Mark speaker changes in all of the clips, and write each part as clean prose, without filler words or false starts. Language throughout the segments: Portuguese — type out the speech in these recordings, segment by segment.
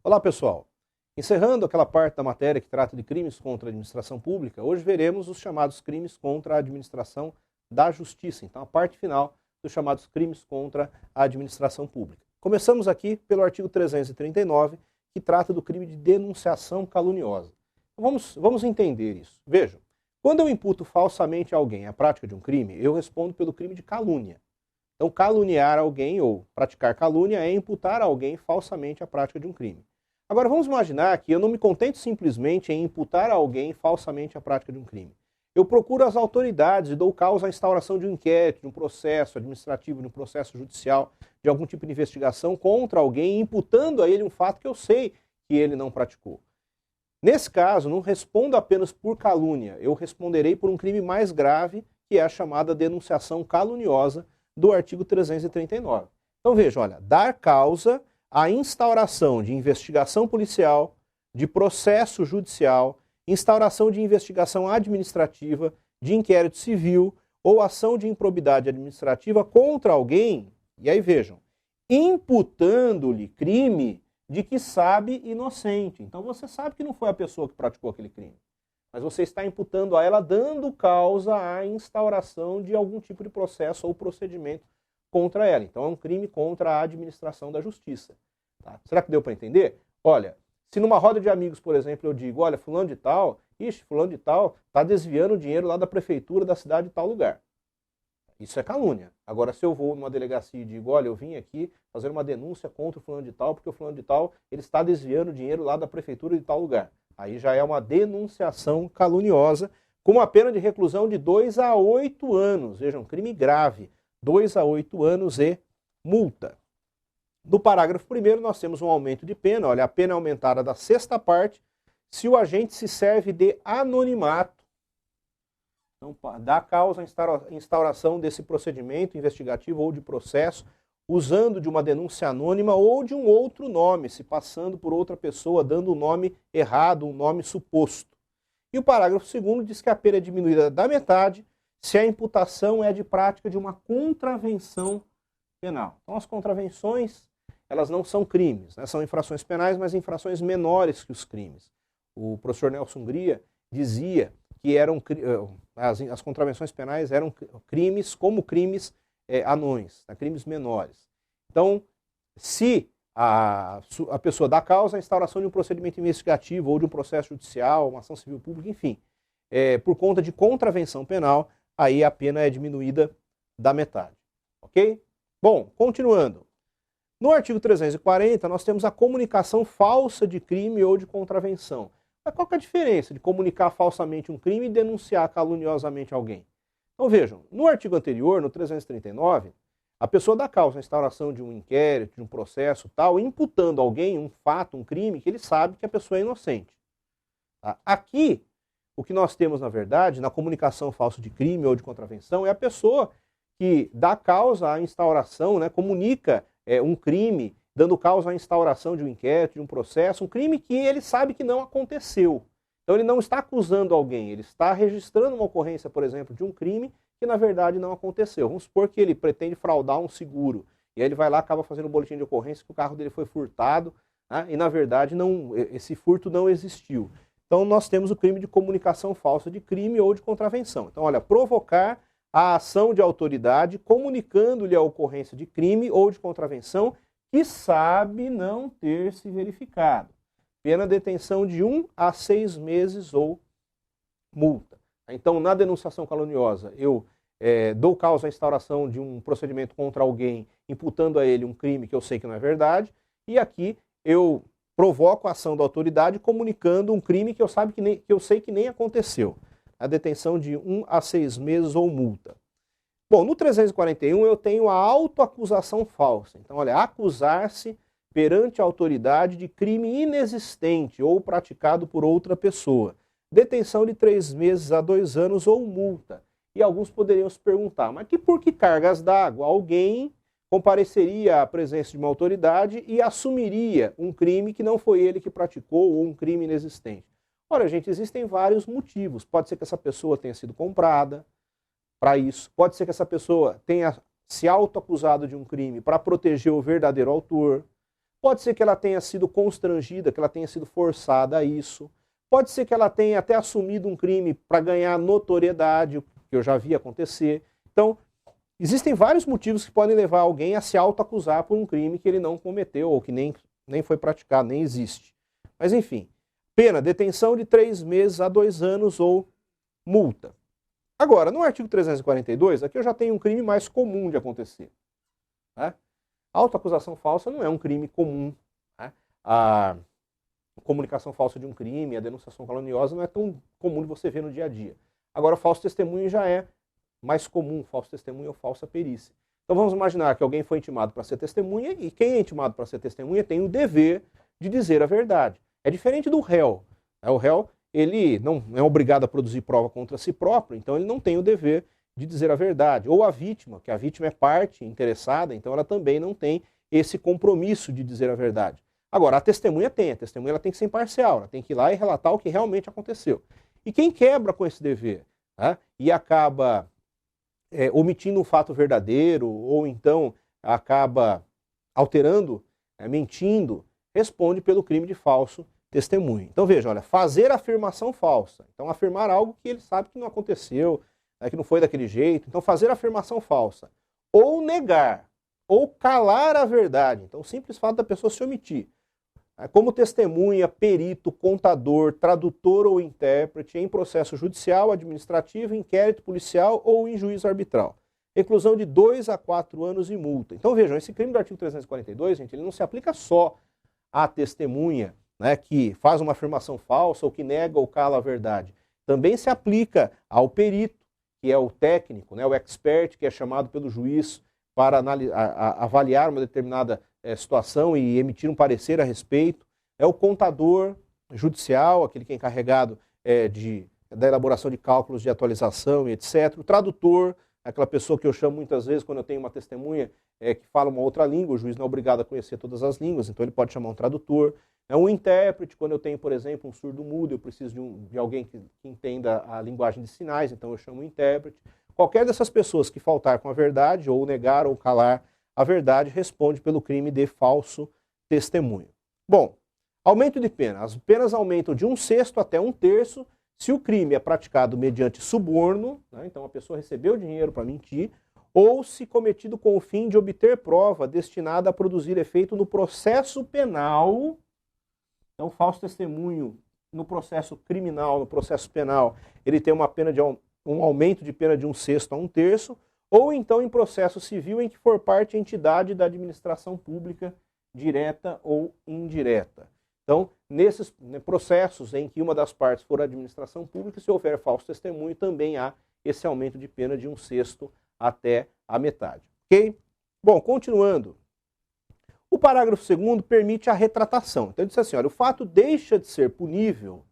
Speaker 1: Olá, pessoal. Encerrando aquela parte da matéria que trata de crimes contra a administração pública, hoje veremos os chamados crimes contra a administração da justiça. Então, a parte final dos chamados crimes contra a administração pública. Começamos aqui pelo artigo 339, que trata do crime de denunciação caluniosa. Então, vamos entender isso. Vejam, quando eu imputo falsamente a alguém a prática de um crime, eu respondo pelo crime de calúnia. Então, caluniar alguém ou praticar calúnia é imputar a alguém falsamente a prática de um crime. Agora, vamos imaginar que eu não me contento simplesmente em imputar a alguém falsamente a prática de um crime. Eu procuro as autoridades e dou causa à instauração de um inquérito, de um processo administrativo, de um processo judicial, de algum tipo de investigação contra alguém, imputando a ele um fato que eu sei que ele não praticou. Nesse caso, não respondo apenas por calúnia, eu responderei por um crime mais grave, que é a chamada denunciação caluniosa do artigo 339. Então veja, olha, dar causa à instauração de investigação policial, de processo judicial, instauração de investigação administrativa, de inquérito civil ou ação de improbidade administrativa contra alguém, e aí vejam, imputando-lhe crime de que sabe inocente. Então você sabe que não foi a pessoa que praticou aquele crime, mas você está imputando a ela, dando causa à instauração de algum tipo de processo ou procedimento contra ela. Então é um crime contra a administração da justiça. Tá? Será que deu para entender? Olha, se numa roda de amigos, por exemplo, eu digo, olha, fulano de tal está desviando dinheiro lá da prefeitura da cidade de tal lugar. Isso é calúnia. Agora, se eu vou numa delegacia e digo, olha, eu vim aqui fazer uma denúncia contra o fulano de tal, porque o fulano de tal ele está desviando dinheiro lá da prefeitura de tal lugar. Aí já é uma denunciação caluniosa, com uma pena de reclusão de 2 a 8 anos. Vejam, crime grave, 2 a 8 anos e multa. No parágrafo 1º, nós temos um aumento de pena. Olha, a pena é aumentada da 6ª parte se o agente se serve de anonimato. Então, dá causa à instauração desse procedimento investigativo ou de processo, usando de uma denúncia anônima ou de um outro nome, se passando por outra pessoa, dando um nome errado, um nome suposto. E o parágrafo 2º diz que a pena é diminuída da metade se a imputação é de prática de uma contravenção penal. Então, as contravenções, elas não são crimes, né? São infrações penais, mas infrações menores que os crimes. O professor Nelson Gria dizia que as contravenções penais eram crimes como crimes anões, né, crimes menores. Então, se a pessoa dá causa à instauração de um procedimento investigativo ou de um processo judicial, uma ação civil pública, enfim, por conta de contravenção penal, aí a pena é diminuída da metade. Ok? Bom, continuando. No artigo 340, nós temos a comunicação falsa de crime ou de contravenção. Mas qual que é a diferença de comunicar falsamente um crime e denunciar caluniosamente alguém? Então vejam, no artigo anterior, no 339, a pessoa dá causa à instauração de um inquérito, de um processo tal, imputando a alguém um fato, um crime, que ele sabe que a pessoa é inocente. Tá? Aqui, o que nós temos, na verdade, na comunicação falsa de crime ou de contravenção, é a pessoa que dá causa à instauração, né, comunica um crime, dando causa à instauração de um inquérito, de um processo, um crime que ele sabe que não aconteceu. Então ele não está acusando alguém, ele está registrando uma ocorrência, por exemplo, de um crime que na verdade não aconteceu. Vamos supor que ele pretende fraudar um seguro, e aí ele vai lá, acaba fazendo um boletim de ocorrência que o carro dele foi furtado, né, e na verdade esse furto não existiu. Então nós temos o crime de comunicação falsa de crime ou de contravenção. Então olha, provocar a ação de autoridade comunicando-lhe a ocorrência de crime ou de contravenção que sabe não ter se verificado. Pena detenção de 1 a 6 meses ou multa. Então, na denunciação caluniosa, eu dou causa à instauração de um procedimento contra alguém, imputando a ele um crime que eu sei que não é verdade, e aqui eu provoco a ação da autoridade comunicando um crime que eu sei que nem aconteceu. A detenção de 1 a 6 meses ou multa. Bom, no 341 eu tenho a autoacusação falsa. Então, olha, acusar-se perante a autoridade de crime inexistente ou praticado por outra pessoa. Detenção de 3 meses a 2 anos ou multa. E alguns poderiam se perguntar, mas por que cargas d'água? Alguém compareceria à presença de uma autoridade e assumiria um crime que não foi ele que praticou ou um crime inexistente. Ora, gente, existem vários motivos. Pode ser que essa pessoa tenha sido comprada para isso. Pode ser que essa pessoa tenha se autoacusado de um crime para proteger o verdadeiro autor. pode ser que ela tenha sido constrangida, que ela tenha sido forçada a isso, pode ser que ela tenha até assumido um crime para ganhar notoriedade, que eu já vi acontecer. Então, existem vários motivos que podem levar alguém a se autoacusar por um crime que ele não cometeu ou que nem foi praticado, nem existe. Mas enfim, pena, detenção de 3 meses a 2 anos ou multa. Agora, no artigo 342, aqui eu já tenho um crime mais comum de acontecer. Né? A autoacusação falsa não é um crime comum. Né? A comunicação falsa de um crime, a denunciação caluniosa não é tão comum de você ver no dia a dia. Agora, o falso testemunho já é mais comum, falso testemunho ou falsa perícia. Então vamos imaginar que alguém foi intimado para ser testemunha e quem é intimado para ser testemunha tem o dever de dizer a verdade. É diferente do réu. O réu, ele não é obrigado a produzir prova contra si próprio, então ele não tem o dever de dizer a verdade. Ou a vítima, que a vítima é parte interessada, então ela também não tem esse compromisso de dizer a verdade. Agora, a testemunha ela tem que ser imparcial, ela tem que ir lá e relatar o que realmente aconteceu. E quem quebra com esse dever, né, e acaba omitindo um fato verdadeiro, ou então acaba alterando, mentindo, responde pelo crime de falso testemunho. Então veja, olha, fazer afirmação falsa. Então afirmar algo que ele sabe que não aconteceu, que não foi daquele jeito. Então fazer afirmação falsa. Ou negar, ou calar a verdade. Então o simples fato da pessoa se omitir. Como testemunha, perito, contador, tradutor ou intérprete em processo judicial, administrativo, inquérito policial ou em juízo arbitral. Reclusão de 2 a 4 anos e multa. Então vejam, esse crime do artigo 342, gente, ele não se aplica só à testemunha, né, que faz uma afirmação falsa ou que nega ou cala a verdade. Também se aplica ao perito, que é o técnico, né, o expert, que é chamado pelo juiz para avaliar uma determinada situação e emitir um parecer a respeito. É o contador judicial, aquele que é encarregado da elaboração de cálculos de atualização e etc. O tradutor, aquela pessoa que eu chamo muitas vezes quando eu tenho uma testemunha que fala uma outra língua, o juiz não é obrigado a conhecer todas as línguas, então ele pode chamar um tradutor. É um intérprete, quando eu tenho, por exemplo, um surdo-mudo, eu preciso de alguém que entenda a linguagem de sinais, então eu chamo um intérprete. Qualquer dessas pessoas que faltar com a verdade, ou negar ou calar a verdade, responde pelo crime de falso testemunho. Bom, aumento de pena. As penas aumentam de 1/6 até 1/3 se o crime é praticado mediante suborno, né? Então a pessoa recebeu dinheiro para mentir, ou se cometido com o fim de obter prova destinada a produzir efeito no processo penal. Então, falso testemunho no processo criminal, no processo penal, ele tem uma pena de um aumento de pena de 1/6 a 1/3, ou então em processo civil em que for parte a entidade da administração pública, direta ou indireta. Então, nesses processos em que uma das partes for a administração pública, se houver falso testemunho, também há esse aumento de pena de 1/6 até a metade. Ok? Bom, continuando. O parágrafo 2º permite a retratação. Então, ele diz assim, olha, o fato deixa de ser punível,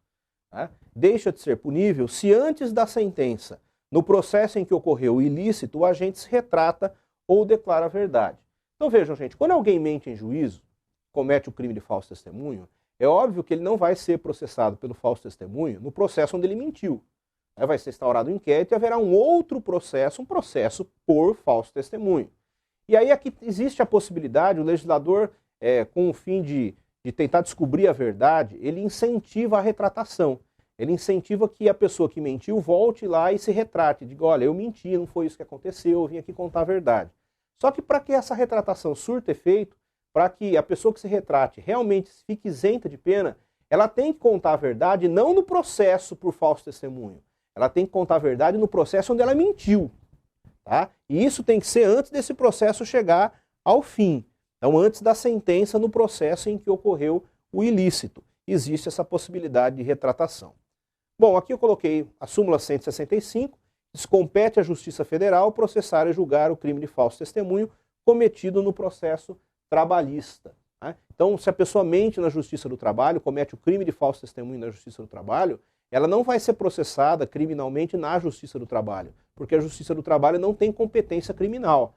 Speaker 1: né? Deixa de ser punível se antes da sentença, no processo em que ocorreu o ilícito, o agente se retrata ou declara a verdade. Então vejam, gente, quando alguém mente em juízo, comete o crime de falso testemunho, é óbvio que ele não vai ser processado pelo falso testemunho no processo onde ele mentiu. Vai ser instaurado um inquérito e haverá um outro processo, um processo por falso testemunho. E aí aqui existe a possibilidade, o legislador, com o fim de tentar descobrir a verdade, ele incentiva a retratação. Ele incentiva que a pessoa que mentiu volte lá e se retrate. Diga, olha, eu menti, não foi isso que aconteceu, eu vim aqui contar a verdade. Só que para que essa retratação surta efeito, para que a pessoa que se retrate realmente fique isenta de pena, ela tem que contar a verdade não no processo por falso testemunho. Ela tem que contar a verdade no processo onde ela mentiu. Tá? E isso tem que ser antes desse processo chegar ao fim. Então, antes da sentença no processo em que ocorreu o ilícito. Existe essa possibilidade de retratação. Bom, aqui eu coloquei a súmula 165, diz compete à Justiça Federal processar e julgar o crime de falso testemunho cometido no processo trabalhista. Né? Então, se a pessoa mente na Justiça do Trabalho, comete o crime de falso testemunho na Justiça do Trabalho, ela não vai ser processada criminalmente na Justiça do Trabalho, porque a Justiça do Trabalho não tem competência criminal.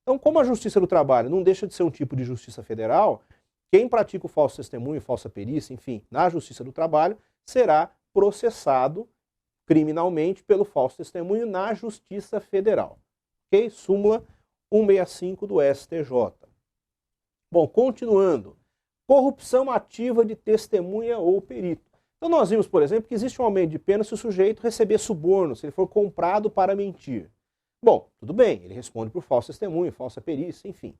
Speaker 1: Então, como a Justiça do Trabalho não deixa de ser um tipo de justiça federal, quem pratica o falso testemunho, falsa perícia, enfim, na Justiça do Trabalho, será processado criminalmente pelo falso testemunho na Justiça Federal. Ok? Súmula 165 do STJ. Bom, continuando. corrupção ativa de testemunha ou perito. Então nós vimos, por exemplo, que existe um aumento de pena se o sujeito receber suborno, se ele for comprado para mentir. Bom, tudo bem, ele responde por falso testemunho, falsa perícia, enfim.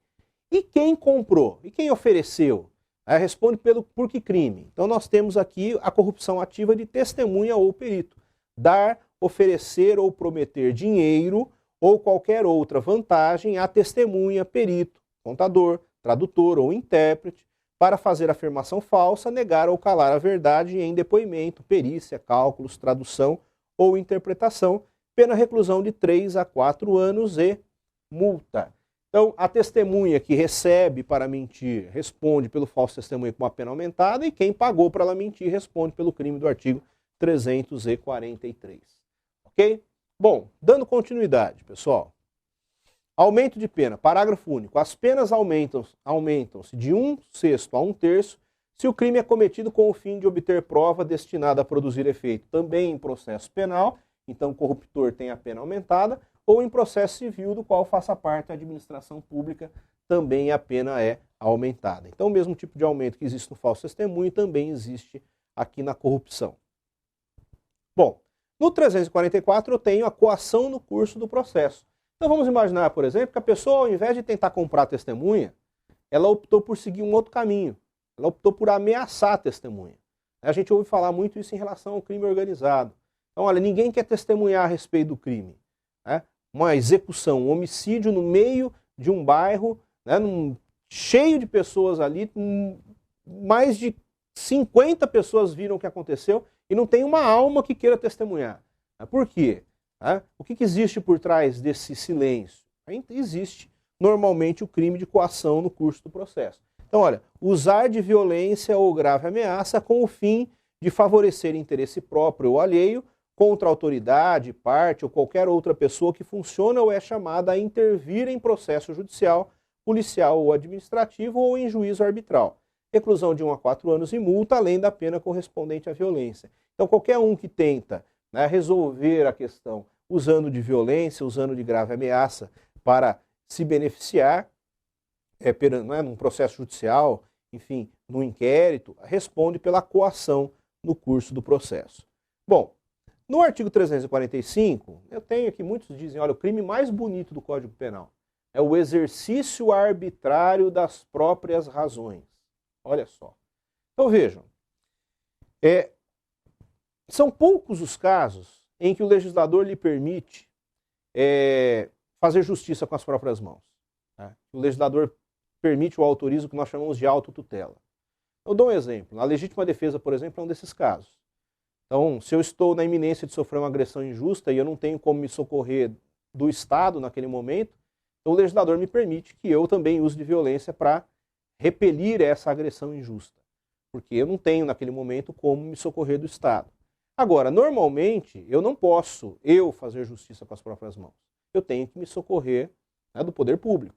Speaker 1: E quem comprou? E quem ofereceu? Responde por que crime? Então nós temos aqui a corrupção ativa de testemunha ou perito. Dar, oferecer ou prometer dinheiro ou qualquer outra vantagem a testemunha, perito, contador, tradutor ou intérprete para fazer afirmação falsa, negar ou calar a verdade em depoimento, perícia, cálculos, tradução ou interpretação, pena reclusão de 3 a 4 anos e multa. Então, a testemunha que recebe para mentir responde pelo falso testemunho com uma pena aumentada e quem pagou para ela mentir responde pelo crime do artigo 343. Ok? Bom, dando continuidade, pessoal. Aumento de pena. Parágrafo único. As penas aumentam-se de 1/6 a 1/3 se o crime é cometido com o fim de obter prova destinada a produzir efeito também em processo penal, então o corruptor tem a pena aumentada, ou em processo civil do qual faça parte a administração pública, também a pena é aumentada. Então o mesmo tipo de aumento que existe no falso testemunho também existe aqui na corrupção. Bom, no 344 eu tenho a coação no curso do processo. Então vamos imaginar, por exemplo, que a pessoa, ao invés de tentar comprar a testemunha, ela optou por seguir um outro caminho. Ela optou por ameaçar a testemunha. A gente ouve falar muito isso em relação ao crime organizado. Então, olha, ninguém quer testemunhar a respeito do crime. Uma execução, um homicídio no meio de um bairro, cheio de pessoas ali, mais de 50 pessoas viram o que aconteceu e não tem uma alma que queira testemunhar. Por quê? O que existe por trás desse silêncio? Existe normalmente o crime de coação no curso do processo. Então, olha, usar de violência ou grave ameaça com o fim de favorecer interesse próprio ou alheio contra a autoridade, parte ou qualquer outra pessoa que funciona ou é chamada a intervir em processo judicial, policial ou administrativo ou em juízo arbitral. Reclusão de 1 a 4 anos e multa, além da pena correspondente à violência. Então, qualquer um que tenta resolver a questão usando de violência, usando de grave ameaça para se beneficiar, num processo judicial, enfim, no inquérito, responde pela coação no curso do processo. Bom, no artigo 345, eu tenho aqui, muitos dizem, olha, o crime mais bonito do Código Penal é o exercício arbitrário das próprias razões. Olha só. Então vejam, são poucos os casos em que o legislador lhe permite fazer justiça com as próprias mãos. O legislador permite ou autoriza o que nós chamamos de autotutela. Eu dou um exemplo. A legítima defesa, por exemplo, é um desses casos. Então, se eu estou na iminência de sofrer uma agressão injusta e eu não tenho como me socorrer do Estado naquele momento, então o legislador me permite que eu também use de violência para repelir essa agressão injusta. Porque eu não tenho naquele momento como me socorrer do Estado. Agora, normalmente, eu não posso fazer justiça com as próprias mãos. Eu tenho que me socorrer do poder público.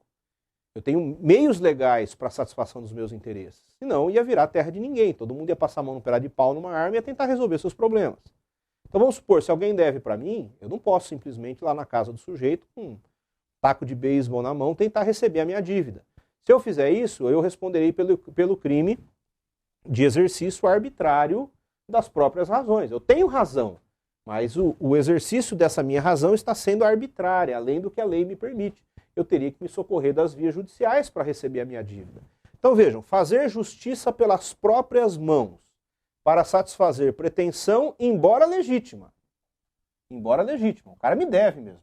Speaker 1: Eu tenho meios legais para a satisfação dos meus interesses. Senão ia virar terra de ninguém. Todo mundo ia passar a mão num pedaço de pau, numa arma e ia tentar resolver seus problemas. Então vamos supor, se alguém deve para mim, eu não posso simplesmente ir lá na casa do sujeito com um taco de beisebol na mão tentar receber a minha dívida. Se eu fizer isso, eu responderei pelo crime de exercício arbitrário das próprias razões. Eu tenho razão, mas o exercício dessa minha razão está sendo arbitrária, além do que a lei me permite. Eu teria que me socorrer das vias judiciais para receber a minha dívida. Então vejam, fazer justiça pelas próprias mãos para satisfazer pretensão, embora legítima. Embora legítima, o cara me deve mesmo.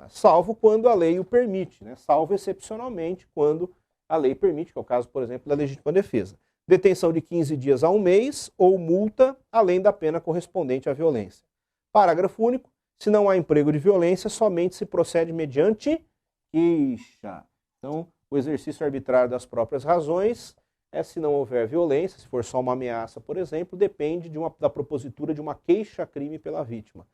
Speaker 1: Salvo quando a lei o permite, salvo excepcionalmente quando a lei permite, que é o caso, por exemplo, da legítima defesa. Detenção de 15 dias a 1 mês ou multa, além da pena correspondente à violência. Parágrafo único. Se não há emprego de violência, somente se procede mediante queixa. Então, o exercício arbitrário das próprias razões se não houver violência, se for só uma ameaça, por exemplo, depende da propositura de uma queixa-crime pela vítima.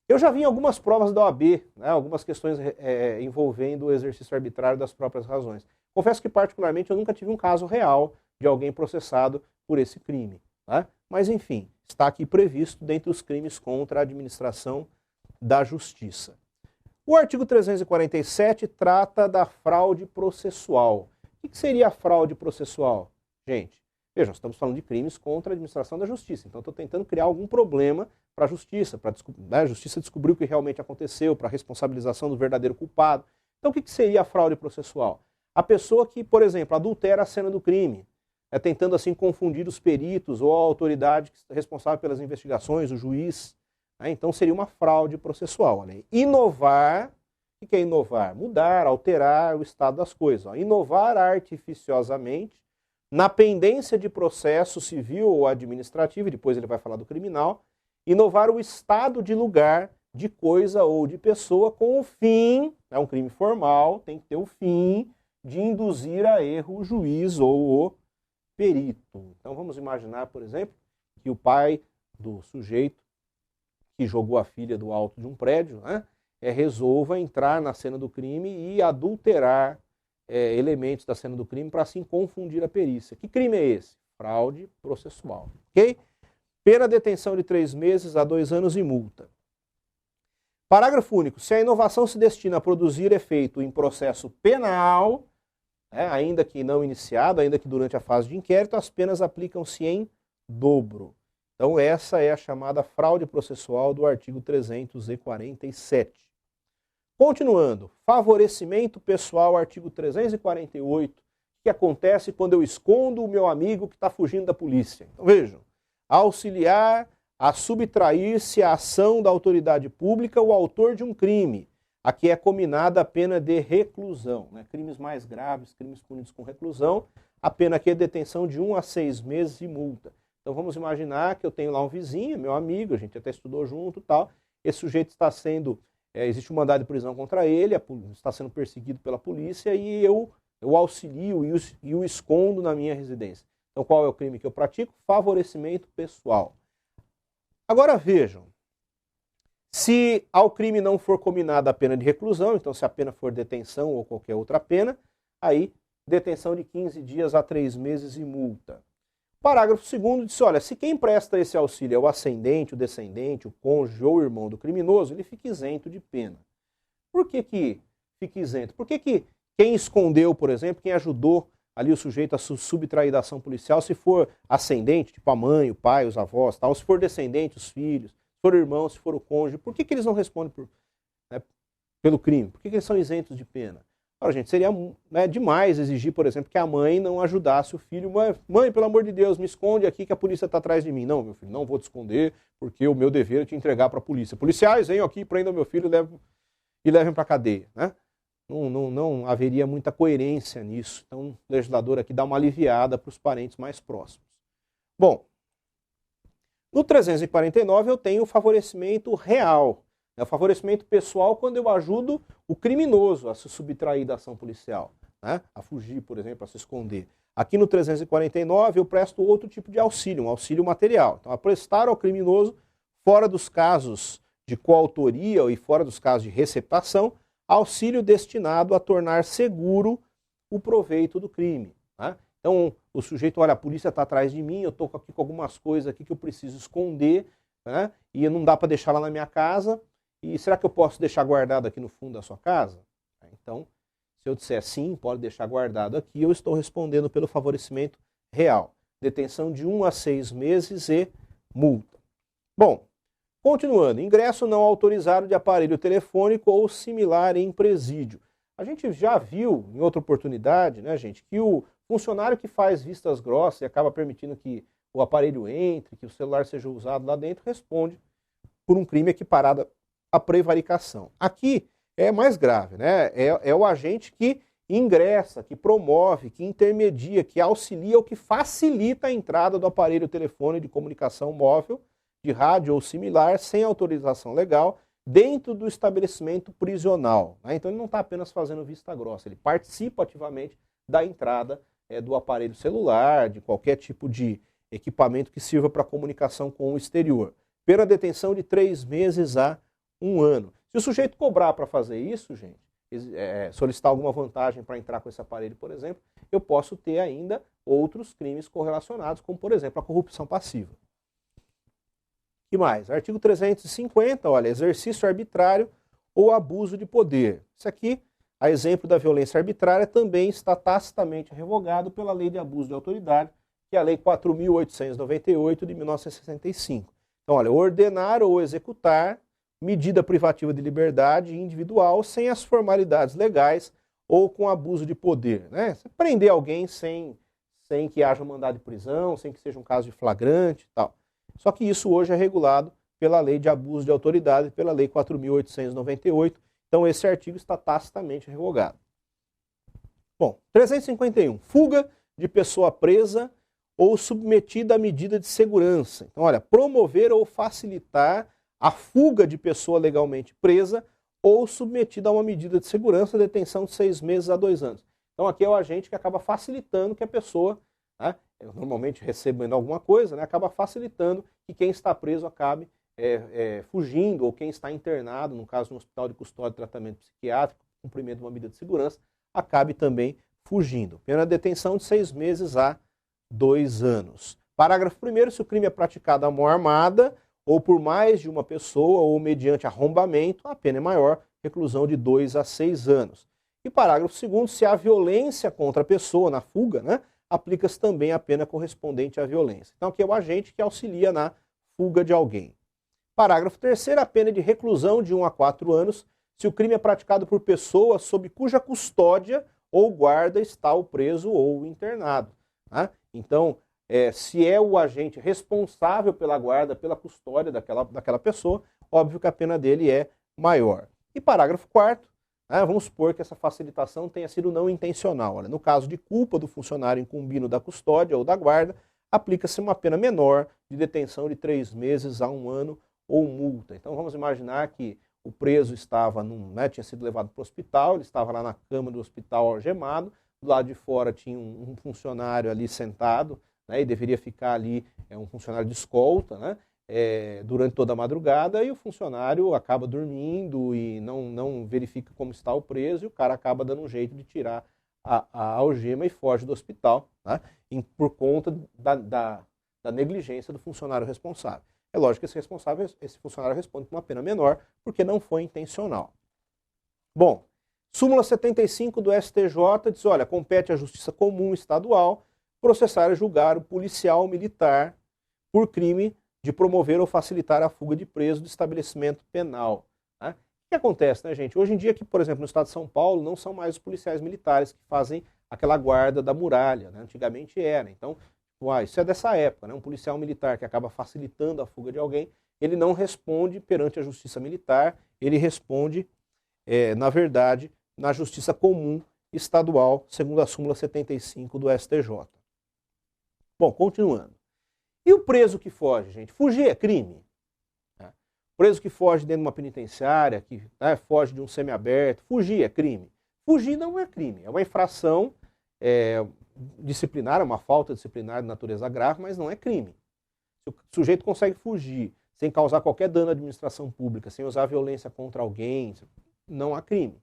Speaker 1: Eu já vi em algumas provas da OAB, algumas questões envolvendo o exercício arbitrário das próprias razões. Confesso que, particularmente, eu nunca tive um caso real de alguém processado por esse crime. Mas, enfim, está aqui previsto dentre os crimes contra a administração da justiça. O artigo 347 trata da fraude processual. O O que seria a fraude processual? Gente, vejam, estamos falando de crimes contra a administração da justiça, então estou tentando criar algum problema para a justiça, para a justiça descobrir o que realmente aconteceu, para a responsabilização do verdadeiro culpado. Então o que seria a fraude processual? A pessoa que, por exemplo, adultera a cena do crime, tentando assim confundir os peritos ou a autoridade responsável pelas investigações, o juiz. Então seria uma fraude processual. Olha. Inovar, o que é inovar? Mudar, alterar o estado das coisas. Inovar artificiosamente na pendência de processo civil ou administrativo, e depois ele vai falar do criminal, inovar o estado de lugar, de coisa ou de pessoa com o fim, é um crime formal, tem que ter o fim de induzir a erro o juiz ou o perito. Então vamos imaginar, por exemplo, que o pai do sujeito que jogou a filha do alto de um prédio, resolva entrar na cena do crime e adulterar elementos da cena do crime para assim confundir a perícia. Que crime é esse? Fraude processual. Ok? Pena detenção de 3 meses a 2 anos e multa. Parágrafo único. Se a inovação se destina a produzir efeito em processo penal, ainda que não iniciado, ainda que durante a fase de inquérito, as penas aplicam-se em dobro. Então essa é a chamada fraude processual do artigo 347. Continuando, favorecimento pessoal, artigo 348, que acontece quando eu escondo o meu amigo que está fugindo da polícia. Então vejam, auxiliar a subtrair-se à ação da autoridade pública o autor de um crime, a que é cominada a pena de reclusão. Crimes mais graves, crimes punidos com reclusão, a pena aqui é detenção de 1 a 6 meses e multa. Então vamos imaginar que eu tenho lá um vizinho, meu amigo, a gente até estudou junto e tal, esse sujeito está sendo, existe um mandado de prisão contra ele, está sendo perseguido pela polícia e eu auxilio e o escondo na minha residência. Então qual é o crime que eu pratico? Favorecimento pessoal. Agora vejam, se ao crime não for cominada a pena de reclusão, então se a pena for detenção ou qualquer outra pena, aí detenção de 15 dias a 3 meses e multa. Parágrafo 2º diz, olha, se quem presta esse auxílio é o ascendente, o descendente, o cônjuge ou o irmão do criminoso, ele fica isento de pena. Por que fica isento? Por que quem escondeu, por exemplo, quem ajudou ali o sujeito a subtrair da ação policial, se for ascendente, tipo a mãe, o pai, os avós, tal, se for descendente, os filhos, se for irmão, se for o cônjuge, por que eles não respondem pelo crime? Por que eles são isentos de pena? Ora, gente, seria demais exigir, por exemplo, que a mãe não ajudasse o filho. Mãe, pelo amor de Deus, me esconde aqui que a polícia está atrás de mim. Não, meu filho, não vou te esconder, porque o meu dever é te entregar para a polícia. Policiais, venham aqui, prendam meu filho e levem para a cadeia. Não haveria muita coerência nisso. Então, o legislador aqui dá uma aliviada para os parentes mais próximos. Bom, no 349 eu tenho o favorecimento real. É o favorecimento pessoal quando eu ajudo o criminoso a se subtrair da ação policial, a fugir, por exemplo, a se esconder. Aqui no 349 eu presto outro tipo de auxílio, um auxílio material. Então, a prestar ao criminoso, fora dos casos de coautoria e fora dos casos de receptação, auxílio destinado a tornar seguro o proveito do crime. Então, o sujeito, olha, a polícia está atrás de mim, eu estou aqui com algumas coisas aqui que eu preciso esconder, e não dá para deixar lá na minha casa. E será que eu posso deixar guardado aqui no fundo da sua casa? Então, se eu disser sim, pode deixar guardado aqui, eu estou respondendo pelo favorecimento real. Detenção de 1 a 6 meses e multa. Bom, continuando. Ingresso não autorizado de aparelho telefônico ou similar em presídio. A gente já viu, em outra oportunidade, gente, que o funcionário que faz vistas grossas e acaba permitindo que o aparelho entre, que o celular seja usado lá dentro, responde por um crime equiparado a prevaricação. Aqui é mais grave, é o agente que ingressa, que promove, que intermedia, que auxilia ou que facilita a entrada do aparelho telefone de comunicação móvel, de rádio ou similar, sem autorização legal, dentro do estabelecimento prisional. Então ele não está apenas fazendo vista grossa, ele participa ativamente da entrada do aparelho celular, de qualquer tipo de equipamento que sirva para comunicação com o exterior. Pena detenção de 3 meses a 1 ano. Se o sujeito cobrar para fazer isso, gente, solicitar alguma vantagem para entrar com esse aparelho, por exemplo, eu posso ter ainda outros crimes correlacionados, como, por exemplo, a corrupção passiva. O que mais? Artigo 350, olha, exercício arbitrário ou abuso de poder. Isso aqui A exemplo da violência arbitrária, também está tacitamente revogado pela Lei de Abuso de Autoridade, que é a Lei 4.898 de 1965. Então, olha, ordenar ou executar medida privativa de liberdade individual sem as formalidades legais ou com abuso de poder, né? Você prender alguém sem que haja mandado de prisão, sem que seja um caso de flagrante e tal. Só que isso hoje é regulado pela Lei de Abuso de Autoridade, pela Lei 4.898. Então esse artigo está tacitamente revogado. Bom, 351. Fuga de pessoa presa ou submetida à medida de segurança. Então, olha, promover ou facilitar a fuga de pessoa legalmente presa ou submetida a uma medida de segurança, detenção de 6 meses a 2 anos. Então aqui é o agente que acaba facilitando que a pessoa, né, normalmente recebendo alguma coisa, né, acaba facilitando que quem está preso acabe fugindo, ou quem está internado, no caso no hospital de custódia e tratamento psiquiátrico, cumprimento de uma medida de segurança, acabe também fugindo. Pena de detenção de 6 meses a 2 anos. Parágrafo 1º, se o crime é praticado à mão armada, ou por mais de uma pessoa, ou mediante arrombamento, a pena é maior, reclusão de 2 a 6 anos. E parágrafo 2º, se há violência contra a pessoa na fuga, né, aplica-se também a pena correspondente à violência. Então aqui é o agente que auxilia na fuga de alguém. Parágrafo 3º, a pena de reclusão de 1 a 4 anos, se o crime é praticado por pessoa sob cuja custódia ou guarda está o preso ou o internado. Né? Então, se é o agente responsável pela guarda, pela custódia daquela pessoa, óbvio que a pena dele é maior. E parágrafo 4º, vamos supor que essa facilitação tenha sido não intencional. Olha, no caso de culpa do funcionário incumbido da custódia ou da guarda, aplica-se uma pena menor de detenção de 3 meses a 1 ano ou multa. Então vamos imaginar que o preso estava, tinha sido levado para o hospital, ele estava lá na cama do hospital algemado, do lado de fora tinha um funcionário ali sentado, né, e deveria ficar ali, um funcionário de escolta, né, durante toda a madrugada, e o funcionário acaba dormindo e não verifica como está o preso, e o cara acaba dando um jeito de tirar a algema e foge do hospital, né, por conta da negligência do funcionário responsável. É lógico que esse funcionário responde com uma pena menor, porque não foi intencional. Bom, súmula 75 do STJ diz, olha, compete à Justiça Comum Estadual processar e julgar o policial militar por crime de promover ou facilitar a fuga de preso do estabelecimento penal. Né? O que acontece, né, gente? Hoje em dia, aqui, por exemplo, no estado de São Paulo, não são mais os policiais militares que fazem aquela guarda da muralha, né? Antigamente era. Então, isso é dessa época, né? Um policial militar que acaba facilitando a fuga de alguém, ele não responde perante a Justiça Militar, ele responde, na verdade, na Justiça Comum Estadual, segundo a súmula 75 do STJ. Bom, continuando. E o preso que foge, gente? Fugir é crime? O preso que foge dentro de uma penitenciária, que foge de um semiaberto, fugir é crime? Fugir não é crime, é uma infração disciplinar, é uma falta disciplinar de natureza grave, mas não é crime. Se o sujeito consegue fugir sem causar qualquer dano à administração pública, sem usar violência contra alguém, não há crime.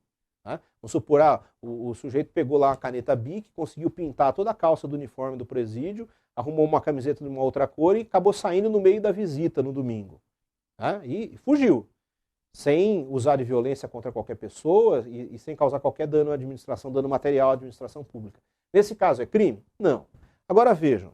Speaker 1: Né? Vamos supor, o sujeito pegou lá uma caneta Bic, conseguiu pintar toda a calça do uniforme do presídio, arrumou uma camiseta de uma outra cor e acabou saindo no meio da visita no domingo. Né? E fugiu. Sem usar de violência contra qualquer pessoa e sem causar qualquer dano à administração, dano material à administração pública. Nesse caso é crime? Não. Agora vejam.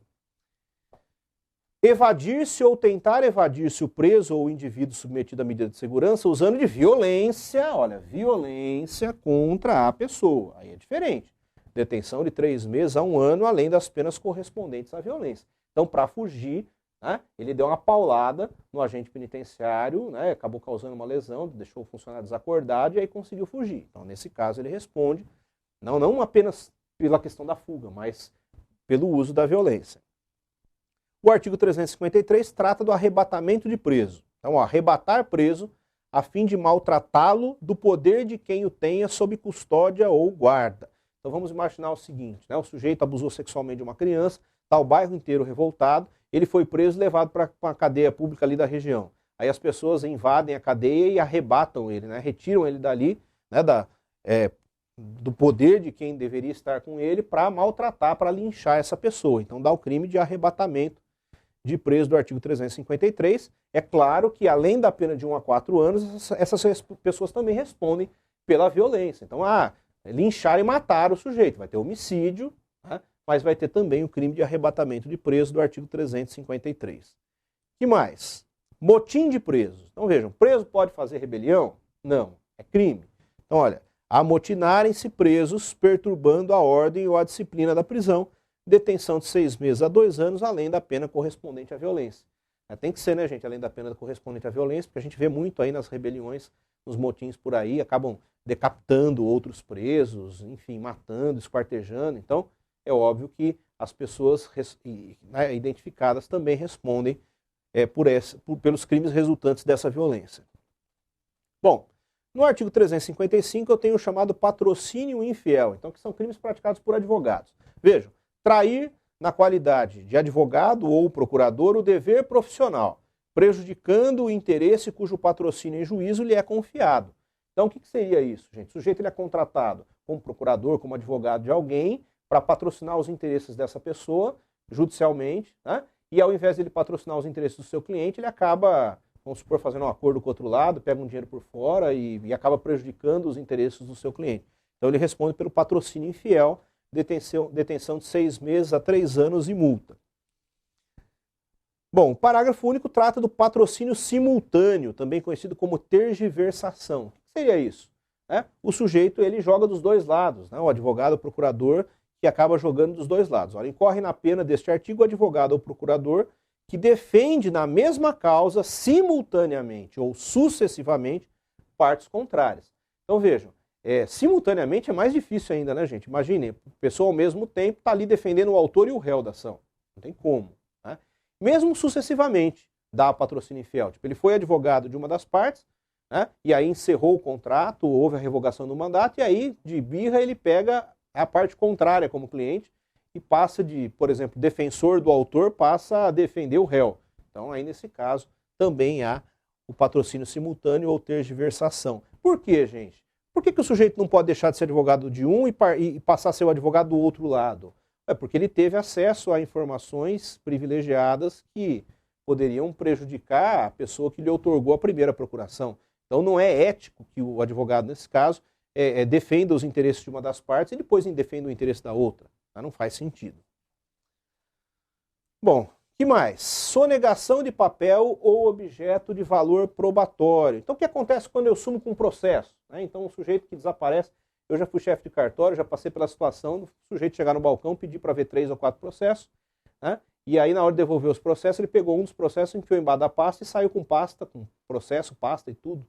Speaker 1: Evadir-se ou tentar evadir-se o preso ou o indivíduo submetido à medida de segurança usando de violência, olha, violência contra a pessoa. Aí é diferente. Detenção de 3 meses a 1 ano, além das penas correspondentes à violência. Então, para fugir, né, ele deu uma paulada no agente penitenciário, né, acabou causando uma lesão, deixou o funcionário desacordado e aí conseguiu fugir. Então, nesse caso, ele responde, não apenas pela questão da fuga, mas pelo uso da violência. O artigo 353 trata do arrebatamento de preso. Então, arrebatar preso a fim de maltratá-lo do poder de quem o tenha sob custódia ou guarda. Então vamos imaginar o seguinte, né? O sujeito abusou sexualmente de uma criança, está o bairro inteiro revoltado, ele foi preso e levado para uma cadeia pública ali da região. Aí as pessoas invadem a cadeia e arrebatam ele, né? Retiram ele dali, né? Do poder de quem deveria estar com ele para maltratar, para linchar essa pessoa. Então dá o crime de arrebatamento de preso do artigo 353. É claro que além da pena de 1 a 4 anos, essas pessoas também respondem pela violência. Então, linchar e matar o sujeito. Vai ter homicídio, né? Mas vai ter também o crime de arrebatamento de preso do artigo 353. Que mais? Motim de presos. Então vejam, preso pode fazer rebelião? Não, é crime. Então olha, amotinarem-se presos perturbando a ordem ou a disciplina da prisão, detenção de 6 meses a 2 anos, além da pena correspondente à violência. Tem que ser, né, gente, além da pena correspondente à violência, porque a gente vê muito aí nas rebeliões, nos motins por aí, acabam decapitando outros presos, enfim, matando, esquartejando. Então, é óbvio que as pessoas identificadas também respondem pelos crimes resultantes dessa violência. Bom, no artigo 355 eu tenho o chamado patrocínio infiel, então que são crimes praticados por advogados. Vejam, trair na qualidade de advogado ou procurador o dever profissional, prejudicando o interesse cujo patrocínio em juízo lhe é confiado. Então o que seria isso, gente? O sujeito ele é contratado como procurador, como advogado de alguém, para patrocinar os interesses dessa pessoa judicialmente, né? E ao invés de ele patrocinar os interesses do seu cliente, ele acaba, vamos supor, fazendo um acordo com o outro lado, pega um dinheiro por fora e acaba prejudicando os interesses do seu cliente. Então ele responde pelo patrocínio infiel, detenção de 6 meses a 3 anos e multa. Bom, o parágrafo único trata do patrocínio simultâneo, também conhecido como tergiversação. O que seria isso? O sujeito ele joga dos dois lados, né? O advogado, o procurador, que acaba jogando dos dois lados. Olha, incorre na pena deste artigo o advogado ou procurador que defende na mesma causa simultaneamente ou sucessivamente partes contrárias. Então vejam, simultaneamente é mais difícil ainda, né, gente? Imaginem, a pessoa ao mesmo tempo está ali defendendo o autor e o réu da ação. Não tem como. Né? Mesmo sucessivamente dá patrocínio infiel. Tipo, ele foi advogado de uma das partes, né, e aí encerrou o contrato, houve a revogação do mandato, e aí, de birra, ele pega a parte contrária como cliente e passa de, por exemplo, defensor do autor, passa a defender o réu. Então, aí nesse caso, também há o patrocínio simultâneo ou tergiversação. Por quê, gente? Por que o sujeito não pode deixar de ser advogado de um e passar a ser o advogado do outro lado? É porque ele teve acesso a informações privilegiadas que poderiam prejudicar a pessoa que lhe outorgou a primeira procuração. Então não é ético que o advogado, nesse caso, defenda os interesses de uma das partes e depois defenda o interesse da outra. Não faz sentido. Bom, que mais? Sonegação de papel ou objeto de valor probatório. Então o que acontece quando eu sumo com um processo? Então o sujeito que desaparece, eu já fui chefe de cartório, já passei pela situação do sujeito chegar no balcão, pedir para ver 3 ou 4 processos, né? E aí na hora de devolver os processos, ele pegou um dos processos, enfiou embaixo da pasta e saiu com pasta, com processo, pasta e tudo.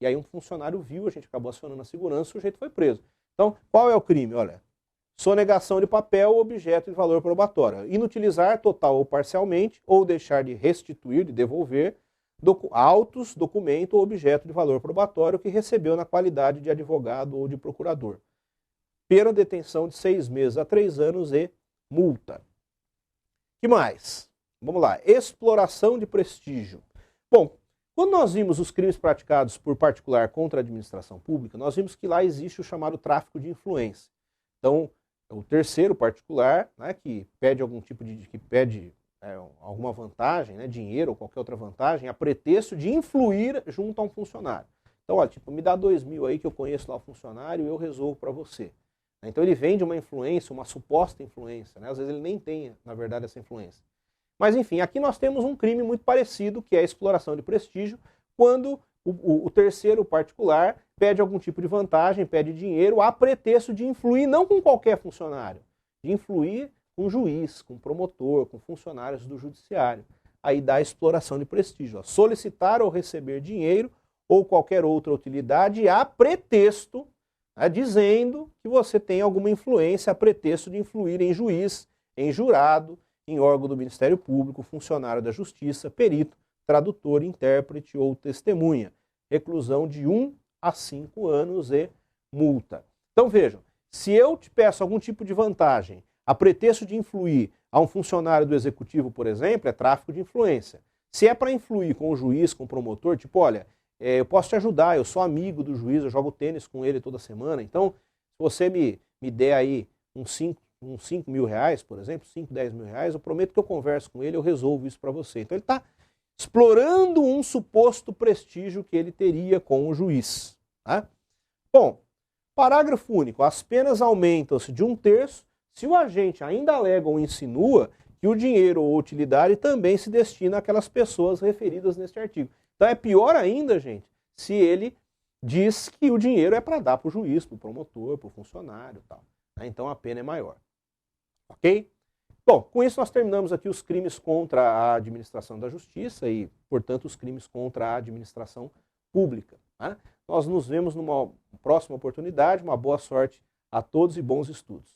Speaker 1: E aí um funcionário viu, a gente acabou acionando a segurança, o sujeito foi preso. Então, qual é o crime? Olha, sonegação de papel ou objeto de valor probatório. Inutilizar total ou parcialmente, ou deixar de restituir, de devolver, autos, documento ou objeto de valor probatório que recebeu na qualidade de advogado ou de procurador. Pena de detenção de 6 meses a 3 anos e multa. Que mais? Vamos lá. Exploração de prestígio. Bom, quando nós vimos os crimes praticados por particular contra a administração pública, nós vimos que lá existe o chamado tráfico de influência. Então, o terceiro particular, né, que pede algum tipo de... que pede alguma vantagem, né, dinheiro ou qualquer outra vantagem, a pretexto de influir junto a um funcionário. Então, olha, tipo, me dá 2.000 aí que eu conheço lá o funcionário e eu resolvo para você. Então ele vende uma influência, uma suposta influência, né? Às vezes ele nem tem, na verdade, essa influência. Mas enfim, aqui nós temos um crime muito parecido, que é a exploração de prestígio, quando o terceiro particular pede algum tipo de vantagem, pede dinheiro a pretexto de influir, não com qualquer funcionário, de influir com juiz, com promotor, com funcionários do judiciário. Aí dá a exploração de prestígio. Solicitar ou receber dinheiro ou qualquer outra utilidade a pretexto, dizendo que você tem alguma influência a pretexto de influir em juiz, em jurado, em órgão do Ministério Público, funcionário da Justiça, perito, tradutor, intérprete ou testemunha. Reclusão de 1 a 5 anos e multa. Então vejam, se eu te peço algum tipo de vantagem a pretexto de influir a um funcionário do executivo, por exemplo, é tráfico de influência. Se é para influir com o juiz, com o promotor, tipo, olha, eu posso te ajudar, eu sou amigo do juiz, eu jogo tênis com ele toda semana, então, se você me der aí uns 5 mil reais, por exemplo, 5, 10 mil reais, eu prometo que eu converso com ele, eu resolvo isso para você. Então ele está explorando um suposto prestígio que ele teria com o juiz. Tá? Bom, Parágrafo único. As penas aumentam-se de 1/3 se o agente ainda alega ou insinua que o dinheiro ou utilidade também se destina àquelas pessoas referidas neste artigo. Então é pior ainda, gente, se ele diz que o dinheiro é para dar para o juiz, para o promotor, para o funcionário e tal. Então a pena é maior. Ok? Bom, com isso nós terminamos aqui os crimes contra a administração da justiça e, portanto, os crimes contra a administração pública. Né? Nós nos vemos numa próxima oportunidade. Uma boa sorte a todos e bons estudos.